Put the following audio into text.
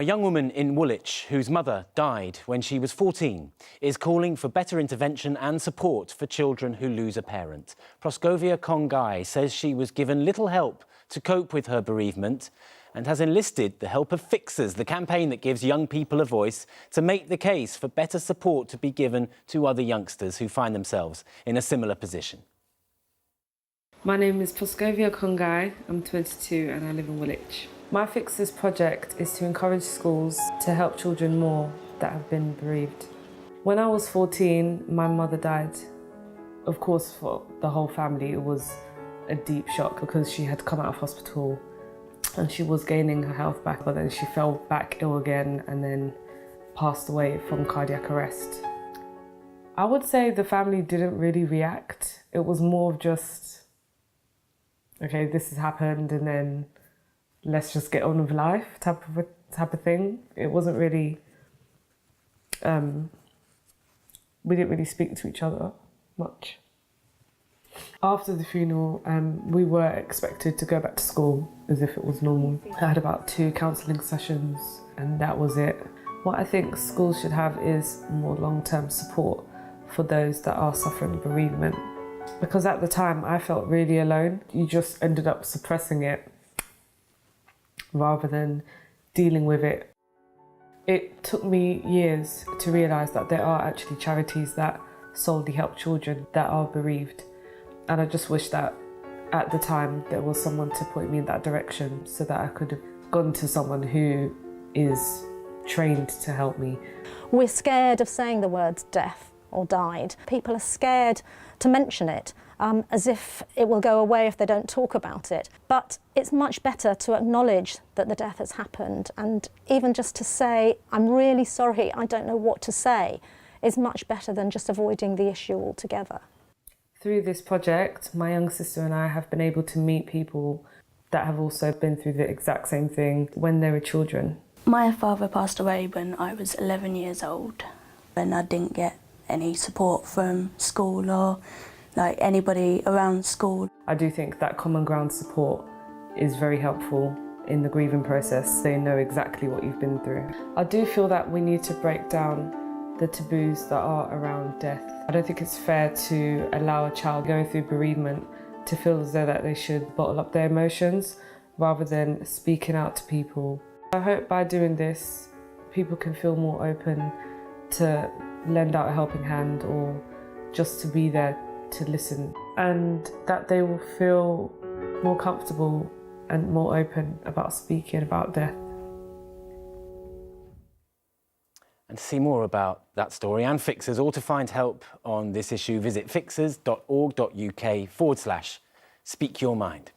A young woman in Woolwich, whose mother died when she was 14, is calling for better intervention and support for children who lose a parent. Proscovia Kongai says she was given little help to cope with her bereavement and has enlisted the help of Fixers, the campaign that gives young people a voice, to make the case for better support to be given to other youngsters who find themselves in a similar position. My name is Proscovia Kongai, I'm 22 and I live in Woolwich. My Fixers project is to encourage schools to help children more that have been bereaved. When I was 14, my mother died. Of course, for the whole family, it was a deep shock because she had come out of hospital and she was gaining her health back, but then she fell back ill again and then passed away from cardiac arrest. I would say the family didn't really react. It was more of just, okay, this has happened and then let's just get on with life type of thing. It wasn't really, we didn't really speak to each other much. After the funeral, we were expected to go back to school as if it was normal. I had about 2 counselling sessions and that was it. What I think schools should have is more long-term support for those that are suffering bereavement. Because at the time I felt really alone. You just ended up suppressing it rather than dealing with it. It took me years to realise that there are actually charities that solely help children that are bereaved. And I just wish that at the time there was someone to point me in that direction so that I could have gone to someone who is trained to help me. We're scared of saying the words death or died. People are scared to mention it, as if it will go away if they don't talk about it. But it's much better to acknowledge that the death has happened, and even just to say, I'm really sorry, I don't know what to say, is much better than just avoiding the issue altogether. Through this project, my young sister and I have been able to meet people that have also been through the exact same thing when they were children. My father passed away when I was 11 years old, and I didn't get any support from school or anybody around school. I do think that common ground support is very helpful in the grieving process. They know exactly what you've been through. I do feel that we need to break down the taboos that are around death. I don't think it's fair to allow a child going through bereavement to feel as though that they should bottle up their emotions rather than speaking out to people. I hope by doing this, people can feel more open to lend out a helping hand or just to be there to listen, and that they will feel more comfortable and more open about speaking about death. And to see more about that story and Fixers, or to find help on this issue, visit fixers.org.uk/speak your mind.